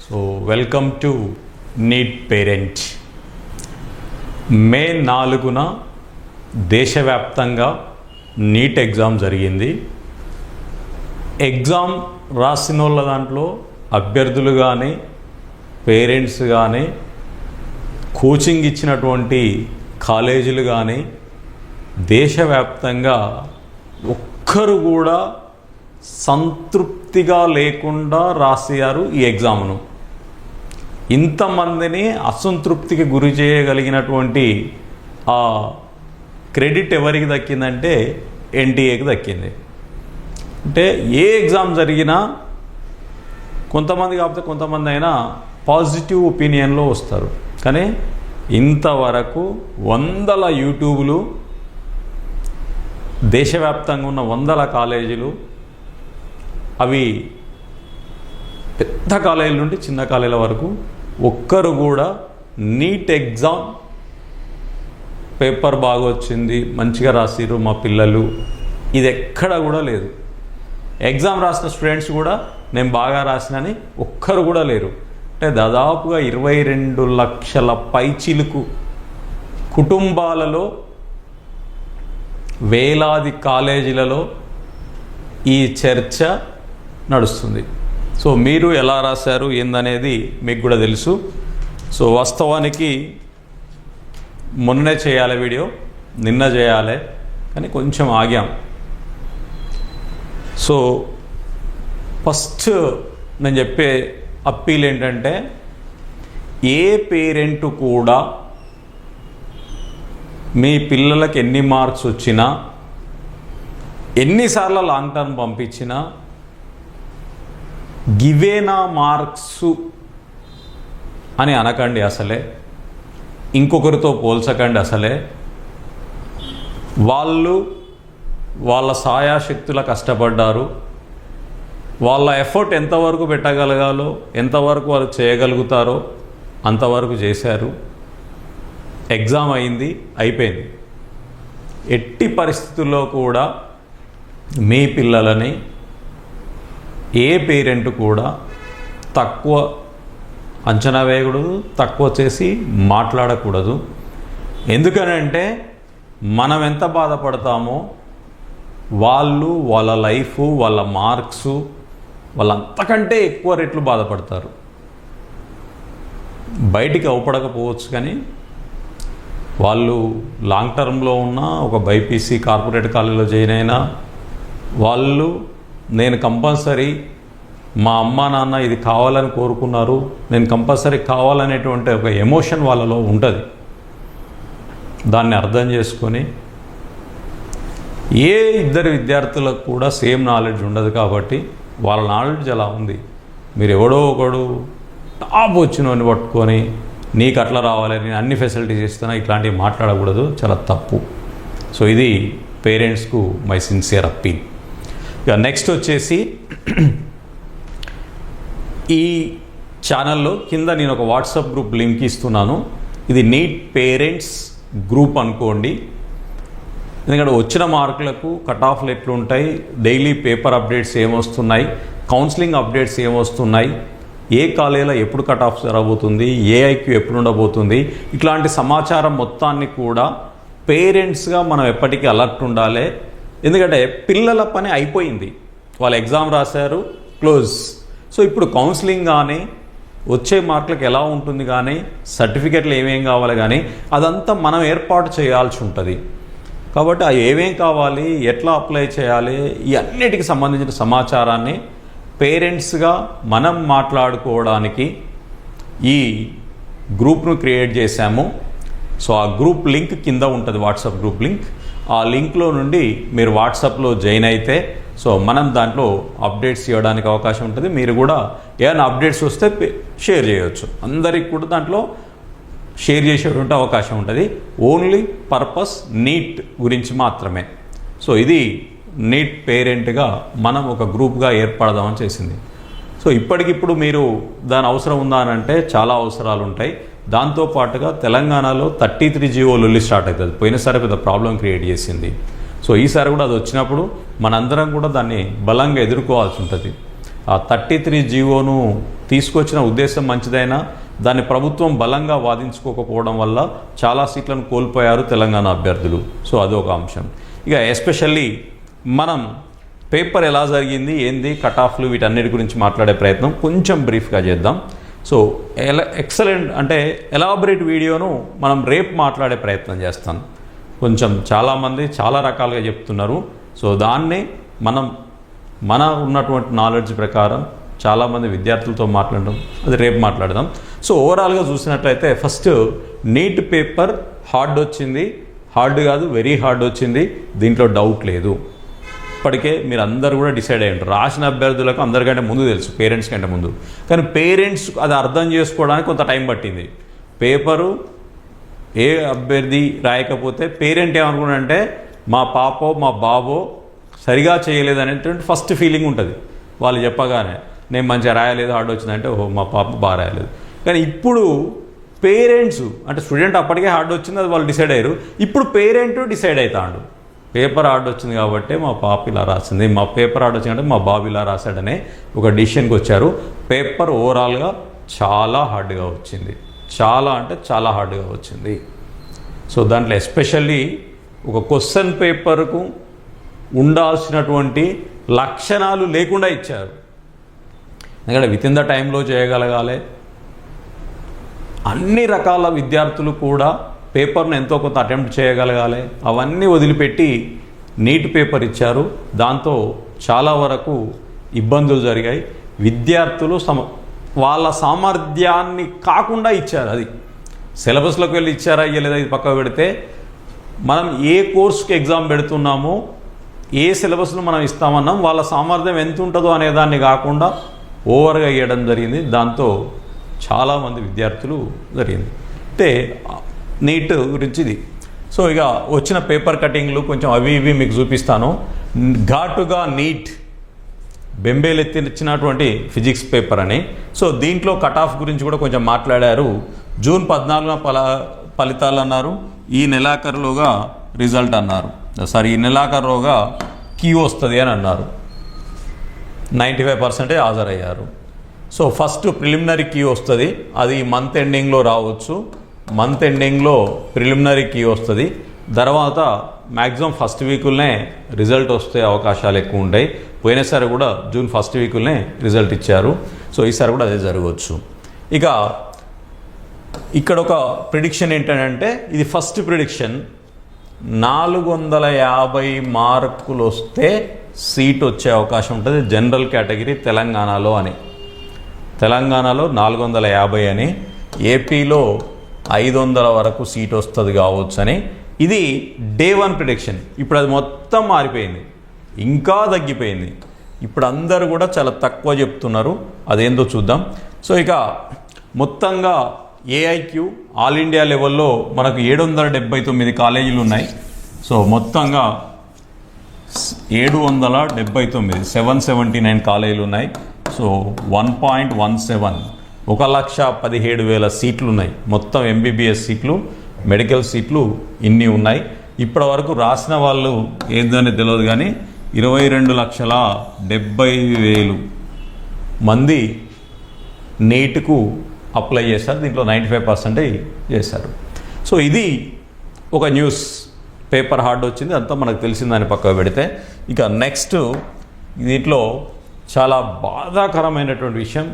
So welcome to NEET parent. May 4న దేశవ్యాప్తంగా NEET exam జరిగింది. ఎగ్జామ్ రాసిన వాళ్ళ దాంట్లో అభ్యర్థులు కానీ పేరెంట్స్ కానీ కోచింగ్ ఇచ్చినటువంటి కాలేజీలు కానీ దేశవ్యాప్తంగా ఒక్కరు కూడా సంతృప్తిగా లేకుండా రాసారు ఈ ఎగ్జామ్ను. ఇంతమందిని అసంతృప్తికి గురి చేయగలిగినటువంటి ఆ క్రెడిట్ ఎవరికి దక్కిందంటే ఎన్టీఏకి దక్కింది. అంటే ఏ ఎగ్జామ్ జరిగినా కొంతమంది కాకపోతే కొంతమంది అయినా పాజిటివ్ ఒపీనియన్లో వస్తారు. కానీ ఇంతవరకు వందల యూట్యూబ్లు, దేశవ్యాప్తంగా ఉన్న వందల కాలేజీలు, అవి పెద్ద కాలేజీల నుండి చిన్న కాలేజీల వరకు ఒక్కరు కూడా నీట్ ఎగ్జామ్ పేపర్ బాగా వచ్చింది, మంచిగా రాసిరు మా పిల్లలు, ఇది ఎక్కడ కూడా లేదు. ఎగ్జామ్ రాసిన స్టూడెంట్స్ కూడా నేను బాగా రాసినని ఒక్కరు కూడా లేరు. అంటే దాదాపుగా 22 లక్షల పైచిలుకు కుటుంబాలలో, వేలాది కాలేజీలలో ఈ చర్చ నడుస్తుంది. సో మీరు ఎలా రాశారు ఏందనేది మీకు కూడా తెలుసు. సో వాస్తవానికి మొన్నే చేయాలి వీడియో, నిన్న చేయాలి, కానీ కొంచెం ఆగాం. సో ఫస్ట్ నేను చెప్పే అప్పీల్ ఏంటంటే, ఏ పేరెంట్ కూడా మీ పిల్లలకి ఎన్ని మార్క్స్ వచ్చినా, ఎన్నిసార్లు లాంగ్ టర్మ్ పంపించినా, గివేనా మార్క్స్ అని అనకండి. అసలే ఇంకొకరితో పోల్చకండి. అసలే వాళ్ళు వాళ్ళ సాయాశక్తుల కష్టపడ్డారు. వాళ్ళ ఎఫర్ట్ ఎంతవరకు పెట్టగలగాలో, ఎంతవరకు వాళ్ళు చేయగలుగుతారో అంతవరకు చేశారు. ఎగ్జామ్ అయింది, అయిపోయింది. ఎట్టి పరిస్థితుల్లో కూడా మీ పిల్లలని ఏ పేరెంట్ కూడా తక్కువ అంచనా వేయకూడదు, తక్కువ చేసి మాట్లాడకూడదు. ఎందుకనంటే మనం ఎంత బాధపడతామో వాళ్ళు, వాళ్ళ లైఫ్, వాళ్ళ మార్క్స్, వాళ్ళంతకంటే ఎక్కువ రెట్లు బాధపడతారు. బయటికి అవపడకపోవచ్చు, కానీ వాళ్ళు లాంగ్ టర్మ్లో ఉన్న ఒక బైపీసీ కార్పొరేట్ కాలేజీలో జాయిన్ అయినా వాళ్ళు, నేను కంపల్సరీ మా అమ్మ నాన్న ఇది కావాలని కోరుకున్నారు, నేను కంపల్సరీ కావాలనేటువంటి ఒక ఎమోషన్ వాళ్ళలో ఉంటుంది. దాన్ని అర్థం చేసుకొని, ఏ ఇద్దరు విద్యార్థులకు కూడా సేమ్ నాలెడ్జ్ ఉండదు కాబట్టి వాళ్ళ నాలెడ్జ్ అలా ఉంది. మీరు ఎవడో ఒకడు టాప్ వచ్చినోని పట్టుకొని నీకు అట్లా రావాలి, నేను అన్ని ఫెసిలిటీస్ ఇస్తున్నా, ఇట్లాంటివి మాట్లాడకూడదు, చాలా తప్పు. సో ఇది పేరెంట్స్కు మై సిన్సియర్ అప్పీల్. ఇక నెక్స్ట్ వచ్చేసి, ఈ ఛానల్లో కింద నేను ఒక వాట్సాప్ గ్రూప్ లింక్ ఇస్తున్నాను. ఇది నీట్ పేరెంట్స్ గ్రూప్ అనుకోండి. ఎందుకంటే వచ్చిన మార్కులకు కట్ ఆఫ్లు ఎట్లుంటాయి, డైలీ పేపర్ అప్డేట్స్ ఏమొస్తున్నాయి, కౌన్సిలింగ్ అప్డేట్స్ ఏమొస్తున్నాయి, ఏ కాలేజీలో ఎప్పుడు కట్ ఆఫ్ జరగబోతుంది, ఏ ఐక్యూ ఎప్పుడు ఉండబోతుంది, ఇట్లాంటి సమాచారం మొత్తాన్ని కూడా పేరెంట్స్గా మనం ఎప్పటికీ అలర్ట్ ఉండాలి. ఎందుకంటే పిల్లల పని అయిపోయింది, వాళ్ళు ఎగ్జామ్ రాశారు, క్లోజ్. సో ఇప్పుడు కౌన్సిలింగ్ కానీ, వచ్చే మార్కులకు ఎలా ఉంటుంది కానీ, సర్టిఫికెట్లు ఏమేం కావాలి కానీ, అదంతా మనం ఏర్పాటు చేయాల్సి ఉంటుంది. కాబట్టి అవి ఏమేం కావాలి, ఎట్లా అప్లై చేయాలి, ఈ అన్నిటికి సంబంధించిన సమాచారాన్ని పేరెంట్స్గా మనం మాట్లాడుకోవడానికి ఈ గ్రూప్ను క్రియేట్ చేశాము. సో ఆ గ్రూప్ లింక్ కింద ఉంటుంది, వాట్సాప్ గ్రూప్ లింక్. ఆ లింక్లో నుండి మీరు వాట్సాప్లో జాయిన్ అయితే, సో మనం దాంట్లో అప్డేట్స్ ఇవ్వడానికి అవకాశం ఉంటుంది. మీరు కూడా ఏమైనా అప్డేట్స్ వస్తే షేర్ చేయవచ్చు. అందరికి కూడా దాంట్లో షేర్ చేసేటువంటి అవకాశం ఉంటుంది. ఓన్లీ పర్పస్ నీట్ గురించి మాత్రమే. సో ఇది నీట్ పేరెంట్గా మనం ఒక గ్రూప్గా ఏర్పడదామని చేసింది. సో ఇప్పటికిప్పుడు మీరు దాని అవసరం ఉందా అని అంటే చాలా అవసరాలు ఉంటాయి. దాంతోపాటుగా తెలంగాణలో 33 జీవో లొల్లి స్టార్ట్ అవుతుంది. పోయినసారి పెద్ద ప్రాబ్లం క్రియేట్ చేసింది. సో ఈసారి కూడా అది వచ్చినప్పుడు మనందరం కూడా దాన్ని బలంగా ఎదుర్కోవాల్సి ఉంటుంది. ఆ 33 జీవోను తీసుకొచ్చిన ఉద్దేశం మంచిదైనా దాన్ని ప్రభుత్వం బలంగా వాదించుకోకపోవడం వల్ల చాలా సీట్లను కోల్పోయారు తెలంగాణ అభ్యర్థులు. సో అదొక అంశం. ఇక ఎస్పెషల్లీ మనం పేపర్ ఎలా జరిగింది, ఏంది, కట్ ఆఫ్లు, వీటన్నిటి గురించి మాట్లాడే ప్రయత్నం కొంచెం బ్రీఫ్గా చేద్దాం. సో ఎక్సలెంట్ అంటే ఎలాబరేట్ వీడియోను మనం రేపు మాట్లాడే ప్రయత్నం చేస్తాను. కొంచెం చాలామంది చాలా రకాలుగా చెప్తున్నారు. సో దాన్ని మన ఉన్నటువంటి నాలెడ్జ్ ప్రకారం చాలామంది విద్యార్థులతో మాట్లాడడం, అది రేపు మాట్లాడదాం. సో ఓవరాల్గా చూసినట్లయితే ఫస్ట్ నీట్ పేపర్ హార్డ్ వచ్చింది. హార్డ్ కాదు, వెరీ హార్డ్ వచ్చింది, దీంట్లో డౌట్ లేదు. ఇప్పటికే మీరు అందరూ కూడా డిసైడ్ అయ్యి ఉంటారు. రాసిన అభ్యర్థులకు అందరికంటే ముందు తెలుసు, పేరెంట్స్ కంటే ముందు. కానీ పేరెంట్స్ అది అర్థం చేసుకోవడానికి కొంత టైం పట్టింది. పేపరు ఏ అభ్యర్థి రాయకపోతే పేరెంట్ ఏమనుకున్నాడంటే మా పాపో మా బాబో సరిగా చేయలేదు అనేటువంటి ఫస్ట్ ఫీలింగ్ ఉంటుంది. వాళ్ళు చెప్పగానే నేను మంచిగా రాయలేదు, హార్డ్ వచ్చిందంటే ఓహో మా పాప బాగా రాయలేదు. కానీ ఇప్పుడు పేరెంట్స్ అంటే స్టూడెంట్ అప్పటికే హార్డ్ వచ్చింది, అది వాళ్ళు డిసైడ్ అయ్యారు. ఇప్పుడు పేరెంట్ డిసైడ్ అవుతాడు, పేపర్ హార్డ్ వచ్చింది కాబట్టి మా పాప ఇలా రాసింది, మా పేపర్ హార్డ్ వచ్చిందంటే మా బాబు ఇలా రాశాడనే ఒక డిసిషన్కి వచ్చారు. పేపర్ ఓవరాల్గా చాలా హార్డ్గా వచ్చింది, చాలా అంటే చాలా హార్డ్గా వచ్చింది. సో దాంట్లో ఎస్పెషల్లీ ఒక క్వశ్చన్ పేపర్కు ఉండాల్సినటువంటి లక్షణాలు లేకుండా ఇచ్చారు. ఎందుకంటే విత్ ఇన్ ద టైంలో చేయగలగాలి. అన్ని రకాల విద్యార్థులు కూడా పేపర్ను ఎంతో కొంత అటెంప్ట్ చేయగలగాలి. అవన్నీ వదిలిపెట్టి నీట్ పేపర్ ఇచ్చారు. దాంతో చాలా వరకు ఇబ్బందులు జరిగాయి. విద్యార్థులు వాళ్ళ సామర్థ్యాన్ని కాకుండా ఇచ్చారు. అది సిలబస్లోకి వెళ్ళి ఇచ్చారా ఇవ్వలేదా ఇది పక్కకు పెడితే, మనం ఏ కోర్సుకి ఎగ్జామ్ పెడుతున్నామో, ఏ సిలబస్ను మనం ఇస్తామన్నాం, వాళ్ళ సామర్థ్యం ఎంత ఉంటుందో అనేదాన్ని కాకుండా ఓవర్గా ఇవ్వడం జరిగింది. దాంతో చాలామంది విద్యార్థులు జరిగింది. అంటే నీట్ గురించి ఇది. సో ఇక వచ్చిన పేపర్ కటింగ్లు కొంచెం అవి ఇవి మీకు చూపిస్తాను. ఘాటుగా నీట్ బెంబేలెత్తిచ్చినటువంటి ఫిజిక్స్ పేపర్ అని. సో దీంట్లో కట్ ఆఫ్ గురించి కూడా కొంచెం మాట్లాడారు. జూన్ 14న ఫలితాలు అన్నారు, ఈ నెలాఖరులోగా రిజల్ట్ అన్నారు. ఈ నెలాఖరులోగా క్యూ వస్తుంది అని అన్నారు. 95% హాజరయ్యారు. సో ఫస్ట్ ప్రిలిమినరీ క్యూ వస్తుంది, అది మంత్ ఎండింగ్లో రావచ్చు. మంత్ ఎండింగ్లో ప్రిలిమినరీ క్యూ వస్తుంది. తర్వాత మ్యాక్సిమం ఫస్ట్ వీకులనే రిజల్ట్ వస్తే అవకాశాలు ఎక్కువ ఉంటాయి. పోయినసారి కూడా జూన్ ఫస్ట్ వీకులనే రిజల్ట్ ఇచ్చారు. సో ఈసారి కూడా అదే జరగవచ్చు. ఇక ఇక్కడ ఒక ప్రిడిక్షన్ ఏంటంటే, ఇది ఫస్ట్ ప్రిడిక్షన్, 450 మార్కులు వస్తే సీట్ వచ్చే అవకాశం ఉంటుంది జనరల్ కేటగిరీ తెలంగాణలో అని. తెలంగాణలో 450 అని, ఏపీలో 500 వరకు సీట్ వస్తుంది కావచ్చు అని. ఇది డే 1 ప్రిడిక్షన్. ఇప్పుడు అది మొత్తం మారిపోయింది, ఇంకా తగ్గిపోయింది. ఇప్పుడు అందరూ కూడా చాలా తక్కువ చెప్తున్నారు, అదేందో చూద్దాం. సో ఇక మొత్తంగా ఏఐక్యూ ఆల్ ఇండియా లెవెల్లో మనకు 779 కాలేజీలు ఉన్నాయి. సో మొత్తంగా 779 779 కాలేజీలు ఉన్నాయి. సో 1.17 1,17,000 సీట్లు ఉన్నాయి. మొత్తం ఎంబీబీఎస్ సీట్లు, మెడికల్ సీట్లు ఇన్ని ఉన్నాయి. ఇప్పటి వరకు రాసిన వాళ్ళు ఏందని తెలియదు కానీ 22,70,000 మంది నీట్కు అప్లై చేశారు. దీంట్లో 95% చేశారు. సో ఇది ఒక న్యూస్. పేపర్ హార్డ్ వచ్చింది, అంతా మనకు తెలిసిందని పక్కకు పెడితే, ఇక నెక్స్ట్ దీంట్లో చాలా బాధాకరమైనటువంటి విషయం,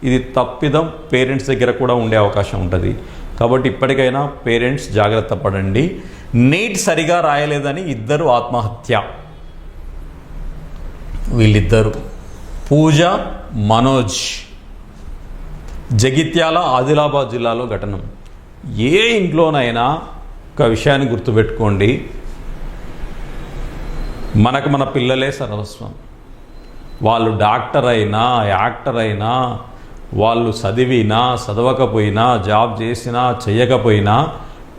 ఇది తప్పిదం పేరెంట్స్ దగ్గర కూడా ఉండే అవకాశం ఉంటుంది. కాబట్టి ఇప్పటికైనా పేరెంట్స్ జాగ్రత్త పడండి. నీట్ సరిగా రాయలేదని ఇద్దరు ఆత్మహత్య. వీళ్ళిద్దరు పూజ, మనోజ్, జగిత్యాల ఆదిలాబాద్ జిల్లాలో ఘటన. ఏ ఇంట్లోనైనా ఒక విషయాన్ని గుర్తుపెట్టుకోండి, మనకు మన పిల్లలే సర్వస్వం. వాళ్ళు డాక్టర్ అయినా, యాక్టర్ అయినా, వాళ్ళు చదివినా చదవకపోయినా, జాబ్ చేసినా చేయకపోయినా,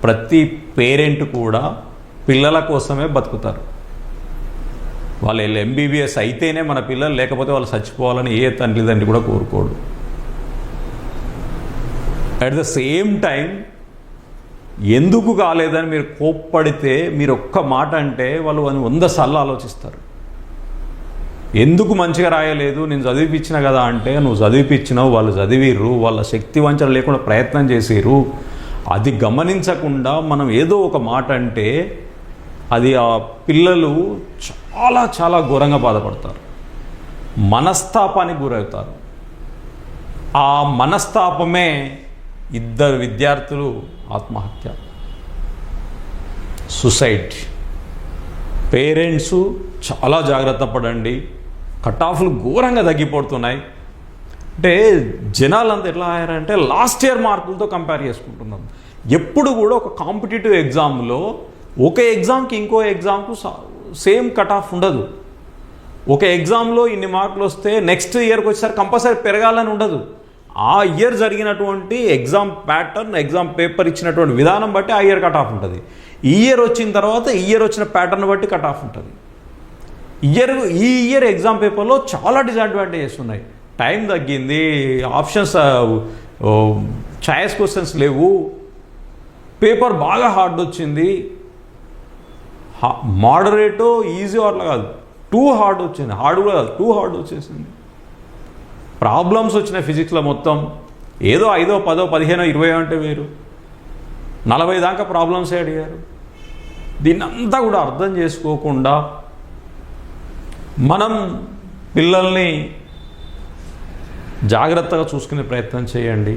ప్రతి పేరెంట్ కూడా పిల్లల కోసమే బతుకుతారు. వాళ్ళు ఎంబీబీఎస్ అయితేనే మన పిల్లలు, లేకపోతే వాళ్ళు చచ్చిపోవాలని ఏ తండ్రి కూడా కోరుకోడు. అట్ ద సేమ్ టైం ఎందుకు కాలేదని మీరు కోప్పడితే, మీరు ఒక్క మాట అంటే వాళ్ళు 100 సార్లు ఆలోచిస్తారు. ఎందుకు మంచిగా రాయలేదు, నేను చదివిపించిన కదా అంటే, నువ్వు చదివిపించినావు, వాళ్ళు చదివిర్రు, వాళ్ళ శక్తి వంచన లేకుండా ప్రయత్నం చేసిర్రు. అది గమనించకుండా మనం ఏదో ఒక మాట అంటే అది ఆ పిల్లలు చాలా చాలా ఘోరంగా బాధపడతారు, మనస్తాపానికి గురవుతారు. ఆ మనస్తాపమే ఇద్దరు విద్యార్థులు ఆత్మహత్య, సూసైడ్. పేరెంట్స్ చాలా జాగ్రత్త పడండి. కట్ ఆఫ్లు ఘోరంగా తగ్గిపోతున్నాయి. అంటే జనాలంతా ఎట్లా అయ్యారంటే లాస్ట్ ఇయర్ మార్కులతో కంపేర్ చేసుకుంటున్నాం. ఎప్పుడు కూడా ఒక కాంపిటేటివ్ ఎగ్జామ్లో ఒక ఎగ్జామ్కి ఇంకో ఎగ్జామ్కు సేమ్ కట్ ఆఫ్ ఉండదు. ఒక ఎగ్జామ్లో ఇన్ని మార్కులు వస్తే నెక్స్ట్ ఇయర్కి వచ్చేసరికి కంపల్సరీ పెరగాలని ఉండదు. ఆ ఇయర్ జరిగినటువంటి ఎగ్జామ్ ప్యాటర్న్, ఎగ్జామ్ పేపర్ ఇచ్చినటువంటి విధానం బట్టి ఆ ఇయర్ కట్ ఆఫ్ ఉంటుంది. ఈ ఇయర్ వచ్చిన తర్వాత ఈ ఇయర్ వచ్చిన ప్యాటర్న్ బట్టి కట్ ఆఫ్ ఉంటుంది. ఈ ఇయర్ ఎగ్జామ్ పేపర్లో చాలా డిసడ్వాంటేజెస్ ఉన్నాయి. టైం తగ్గింది, ఆప్షన్స్ చాయిస్ క్వశ్చన్స్ లేవు, పేపర్ బాగా హార్డ్ వచ్చింది. మోడరేటో ఈజీ అట్లా కాదు, టూ హార్డ్ వచ్చింది. హార్డ్ కూడా కాదు, టూ హార్డ్ వచ్చేసింది. ప్రాబ్లమ్స్ వచ్చినాయి ఫిజిక్స్లో మొత్తం. ఏదో 5, 10, 15, 20 అంటే వేరు, 40 దాకా ప్రాబ్లమ్సే అడిగారు. దీన్నంతా కూడా అర్థం చేసుకోకుండా మనం పిల్లల్ని జాగ్రత్తగా చూసుకునే ప్రయత్నం చేయండి.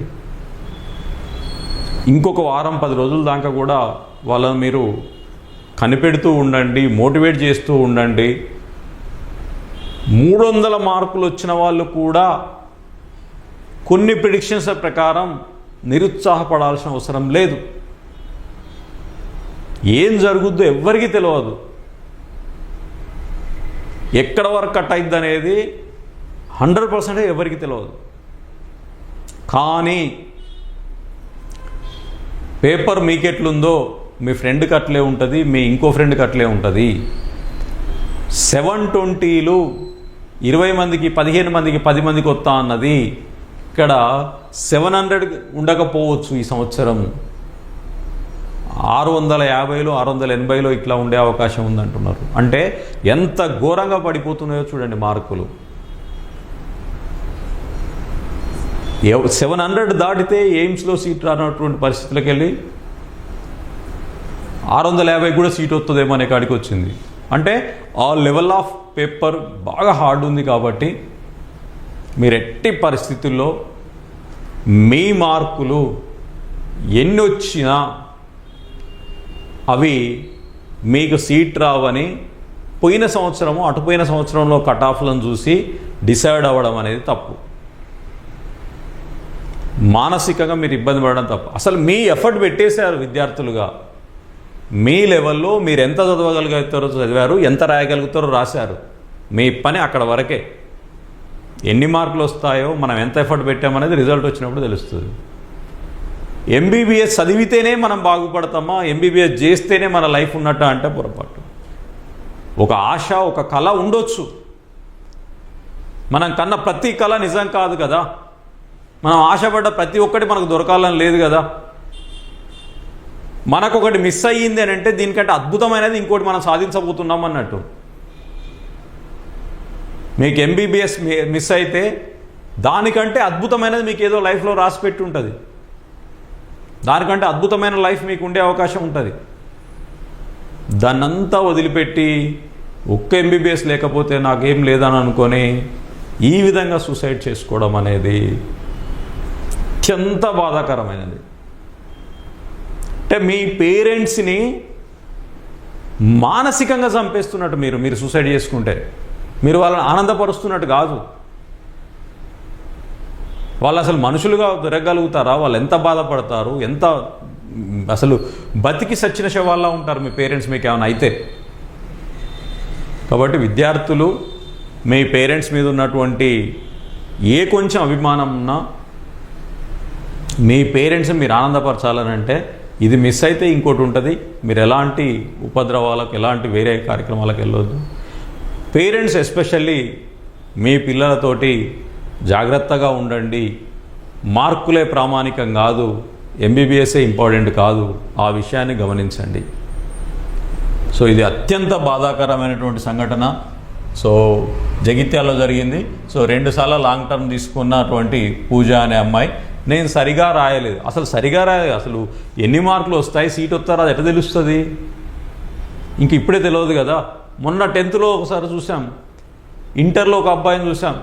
ఇంకొక వారం 10 రోజుల దాకా కూడా వాళ్ళని మీరు కనిపెడుతూ ఉండండి, మోటివేట్ చేస్తూ ఉండండి. 300 మార్కులు వచ్చిన వాళ్ళు కూడా కొన్ని ప్రిడిక్షన్స్ ప్రకారం నిరుత్సాహపడాల్సిన అవసరం లేదు. ఏం జరుగుద్దో ఎవ్వరికీ తెలియదు. ఎక్కడ వరకు కట్ అయింది అనేది 100% ఎవరికి తెలియదు. కానీ పేపర్ మీకెట్లుందో మీ ఫ్రెండ్కి అట్లే ఉంటుంది, మీ ఇంకో ఫ్రెండ్కి అట్లే ఉంటుంది. 720లు 20 మందికి 15 మందికి 10 మందికి వస్తా అన్నది ఇక్కడ 700 ఉండకపోవచ్చు. ఈ సంవత్సరం 650లో 680లో ఇట్లా ఉండే అవకాశం ఉందంటున్నారు. అంటే ఎంత ఘోరంగా పడిపోతున్నాయో చూడండి మార్కులు. 700 దాటితే ఎయిమ్స్లో సీట్ రానటువంటి పరిస్థితులకు వెళ్ళి 650 కూడా సీట్ వస్తుందేమో అనే కాడికి వచ్చింది. అంటే ఆ లెవెల్ ఆఫ్ పేపర్ బాగా హార్డ్ ఉంది. కాబట్టి మీరు ఎట్టి పరిస్థితుల్లో మీ మార్కులు ఎన్ని వచ్చినా అవి మీకు సీట్ రావని పోయిన సంవత్సరము అటుపోయిన సంవత్సరంలో కట్ ఆఫ్లను చూసి డిసైడ్ అవ్వడం అనేది తప్పు. మానసికంగా మీరు ఇబ్బంది పడడం తప్పు. అసలు మీ ఎఫర్ట్ పెట్టేశారు విద్యార్థులుగా. మీ లెవెల్లో మీరు ఎంత చదవగలుగుతారో చదివారు, ఎంత రాయగలుగుతారో రాశారు. మీ పని అక్కడ వరకే. ఎన్ని మార్కులు వస్తాయో, మనం ఎంత ఎఫర్ట్ పెట్టామనేది రిజల్ట్ వచ్చినప్పుడు తెలుస్తుంది. ఎంబీబీఎస్ చదివితేనే మనం బాగుపడతామా, ఎంబీబీఎస్ చేస్తేనే మన లైఫ్ ఉన్నట్టు అంటే పొరపాటు. ఒక ఆశ, ఒక కళ ఉండొచ్చు. మనం కన్న ప్రతి కళ నిజం కాదు కదా. మనం ఆశపడ్డ ప్రతి ఒక్కటి మనకు దొరకాలని లేదు కదా. మనకొకటి మిస్ అయ్యింది అని అంటే దీనికంటే అద్భుతమైనది ఇంకోటి మనం సాధించబోతున్నాం అన్నట్టు. మీకు ఎంబీబీఎస్ మిస్ అయితే దానికంటే అద్భుతమైనది మీకు ఏదో లైఫ్లో రాసిపెట్టి ఉంటుంది. దానికంటే అద్భుతమైన లైఫ్ మీకు ఉండే అవకాశం ఉంటుంది. దాన్నంతా వదిలిపెట్టి ఒక్క ఎంబీబీఎస్ లేకపోతే నాకేం లేదని అనుకొని ఈ విధంగా సూసైడ్ చేసుకోవడం అనేది అత్యంత బాధాకరమైనది. అంటే మీ పేరెంట్స్ని మానసికంగా చంపేస్తున్నట్టు మీరు సూసైడ్ చేసుకుంటే. మీరు వాళ్ళని ఆనందపరుస్తున్నట్టు కాదు. వాళ్ళు అసలు మనుషులుగా దొరకగలుగుతారా? వాళ్ళు ఎంత బాధపడతారు, ఎంత అసలు బతికి సచ్చిన శవాల్లా ఉంటారు మీ పేరెంట్స్ మీకు ఏమైనా అయితే. కాబట్టి విద్యార్థులు మీ పేరెంట్స్ మీద ఉన్నటువంటి ఏ కొంచెం అభిమానం ఉన్నా మీ పేరెంట్స్ని మీరు ఆనందపరచాలని అంటే ఇది మిస్ అయితే ఇంకోటి ఉంటుంది. మీరు ఎలాంటి ఉపద్రవాలకు, ఎలాంటి వేరే కార్యక్రమాలకు వెళ్ళొద్దు. పేరెంట్స్ ఎస్పెషల్లీ మీ పిల్లలతోటి జాగ్రత్తగా ఉండండి. మార్కులే ప్రామాణికం కాదు, ఎంబీబీఎస్ఏ ఇంపార్టెంట్ కాదు. ఆ విషయాన్ని గమనించండి. సో ఇది అత్యంత బాధాకరమైనటువంటి సంఘటన. సో జగిత్యాలలో జరిగింది. సో 2 సార్లు లాంగ్ టర్మ్ తీసుకున్నటువంటి పూజ అనే అమ్మాయి, నేను సరిగా రాయలేదు, అసలు సరిగా రాయలేదు, అసలు ఎన్ని మార్కులు వస్తాయి, సీట్ వస్తారో అది ఎట్లా తెలుస్తుంది, ఇంక ఇప్పుడే తెలియదు కదా. మొన్న 10th ఒకసారి చూసాం, ఇంటర్లో ఒక అబ్బాయిని చూసాం,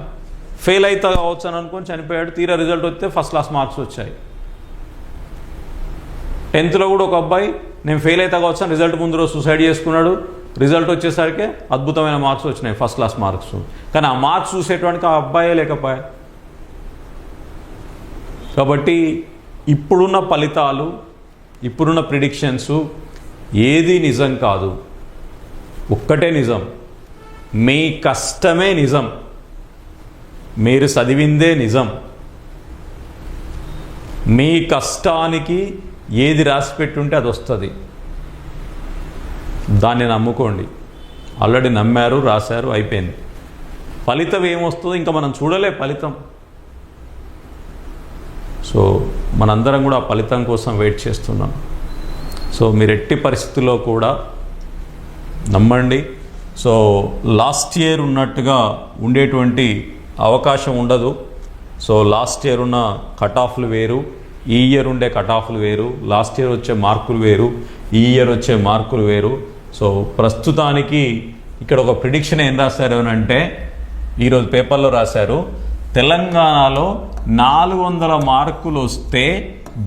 ఫెయిల్ అవుతా కావచ్చు అని అనుకొని చనిపోయాడు. తీరా రిజల్ట్ వస్తే ఫస్ట్ క్లాస్ మార్క్స్ వచ్చాయి. 10th కూడా ఒక అబ్బాయి నేను ఫెయిల్ అవుతా కావచ్చు అని రిజల్ట్ ముందు రోజు సూసైడ్ చేసుకున్నాడు. రిజల్ట్ వచ్చేసరికి అద్భుతమైన మార్క్స్ వచ్చినాయి, ఫస్ట్ క్లాస్ మార్క్స్. కానీ ఆ మార్క్స్ చూసేటువంటి ఆ అబ్బాయే లేకపోయా. కాబట్టి ఇప్పుడున్న ఫలితాలు, ఇప్పుడున్న ప్రిడిక్షన్స్ ఏది నిజం కాదు. ఒక్కటే నిజం, మీ కష్టమే నిజం, మీరు చదివిందే నిజం. మీ కష్టానికి ఏది రాసి పెట్టుంటే అది వస్తుంది, దాన్ని నమ్ముకోండి. ఆల్రెడీ నమ్మారు, రాశారు, అయిపోయింది. ఫలితం ఏమొస్తుందో ఇంకా మనం చూడలే ఫలితం. సో మనందరం కూడా ఆ ఫలితం కోసం వెయిట్ చేస్తున్నాం. సో మీరు ఎట్టి పరిస్థితుల్లో కూడా నమ్మండి. సో లాస్ట్ ఇయర్ ఉన్నట్టుగా ఉండేటువంటి అవకాశం ఉండదు. సో లాస్ట్ ఇయర్ ఉన్న కట్ ఆఫ్లు వేరు, ఈ ఇయర్ ఉండే కట్ ఆఫ్లు వేరు, లాస్ట్ ఇయర్ వచ్చే మార్కులు వేరు, ఈ ఇయర్ వచ్చే మార్కులు వేరు. సో ప్రస్తుతానికి ఇక్కడ ఒక ప్రిడిక్షన్ ఏం రాశారు అని అంటే, ఈరోజు పేపర్లో రాశారు, తెలంగాణలో 400 మార్కులు వస్తే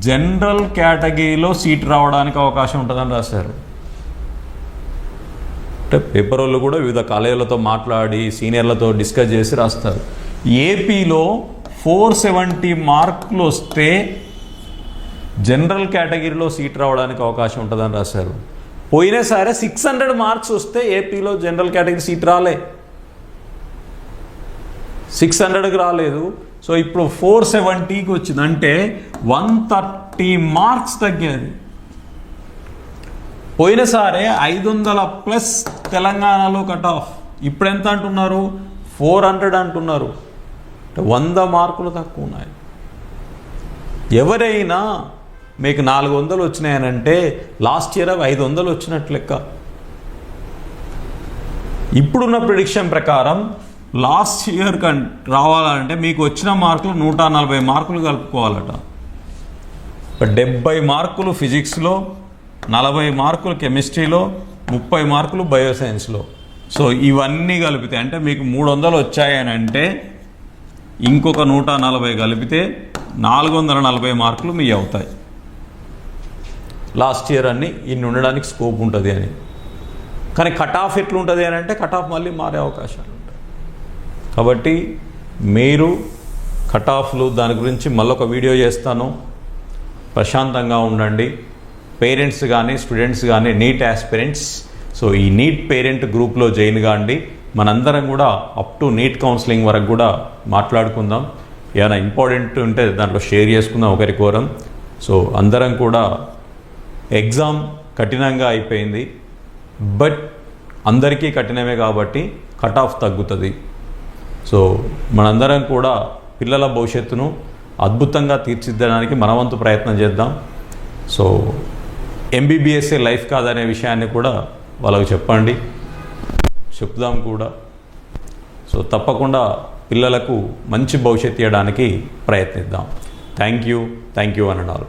జనరల్ కేటగిరీలో సీట్ రావడానికి అవకాశం ఉంటుందని రాశారు. అంటే పేపర్ వాళ్ళు కూడా వివిధ కాలేజీలతో మాట్లాడి సీనియర్లతో డిస్కస్ చేసి రాస్తారు. ఏపీలో 470 మార్కులు వస్తే జనరల్ కేటగిరీలో సీట్ రావడానికి అవకాశం ఉంటుందని రాశారు. పోయినసారి 600 మార్క్స్ వస్తే ఏపీలో జనరల్ కేటగిరీ సీట్ రాలే, 600కి రాలేదు. సో ఇప్పుడు 470కి వచ్చింది, అంటే 130 మార్క్స్ తగ్గేది. పోయినసారి 500+ తెలంగాణలో కట్ ఆఫ్, ఇప్పుడు ఎంత అంటున్నారు, 400 అంటున్నారు. 100 మార్కులు తక్కువ ఉన్నాయి. ఎవరైనా మీకు 400 వచ్చినాయనంటే లాస్ట్ ఇయర్ 500 వచ్చినట్లు లెక్క. ఇప్పుడున్న ప్రిడిక్షన్ ప్రకారం లాస్ట్ ఇయర్ రావాలంటే మీకు వచ్చిన మార్కులు 140 మార్కులు కలుపుకోవాలట. 70 మార్కులు ఫిజిక్స్లో, 40 మార్కులు కెమిస్ట్రీలో, 30 మార్కులు బయోసైన్స్లో. సో ఇవన్నీ కలిపితే అంటే మీకు 300 వచ్చాయనంటే ఇంకొక 140 కలిపితే 440 మార్కులు మీ అవుతాయి. లాస్ట్ ఇయర్ అన్నీ ఇన్ని ఉండడానికి స్కోప్ ఉంటుంది అని. కానీ కట్ ఆఫ్ ఎట్లుంటుంది అని అంటే కట్ ఆఫ్ మళ్ళీ మారే అవకాశాలు ఉంటాయి. కాబట్టి మీరు కట్ ఆఫ్లు దాని గురించి మళ్ళొక వీడియో చేస్తాను. ప్రశాంతంగా ఉండండి. పేరెంట్స్ కానీ స్టూడెంట్స్ కానీ నీట్ ఆస్పిరెంట్స్, సో ఈ నీట్ పేరెంట్ గ్రూప్లో జాయిన్ కాండి. మనందరం కూడా అప్ టు నీట్ కౌన్సిలింగ్ వరకు కూడా మాట్లాడుకుందాం. ఏమైనా ఇంపార్టెంట్ ఉంటే దాంట్లో షేర్ చేసుకుందాం ఒకరికొరం. సో అందరం కూడా ఎగ్జామ్ కఠినంగా అయిపోయింది, బట్ అందరికీ కఠినమే కాబట్టి కట్ ఆఫ్ తగ్గుతుంది. సో మనందరం కూడా పిల్లల భవిష్యత్తును అద్భుతంగా తీర్చిదిద్దడానికి మనవంతు ప్రయత్నం చేద్దాం. సో ఎంబీబీఎస్ఏ లైఫ్ కాదనే విషయాన్ని కూడా వాళ్ళకు చెప్పండి, చెప్దాం కూడా. సో తప్పకుండా పిల్లలకు మంచి భవిష్యత్తు ఇవ్వడానికి ప్రయత్నిద్దాం. Thank you అనడాలు.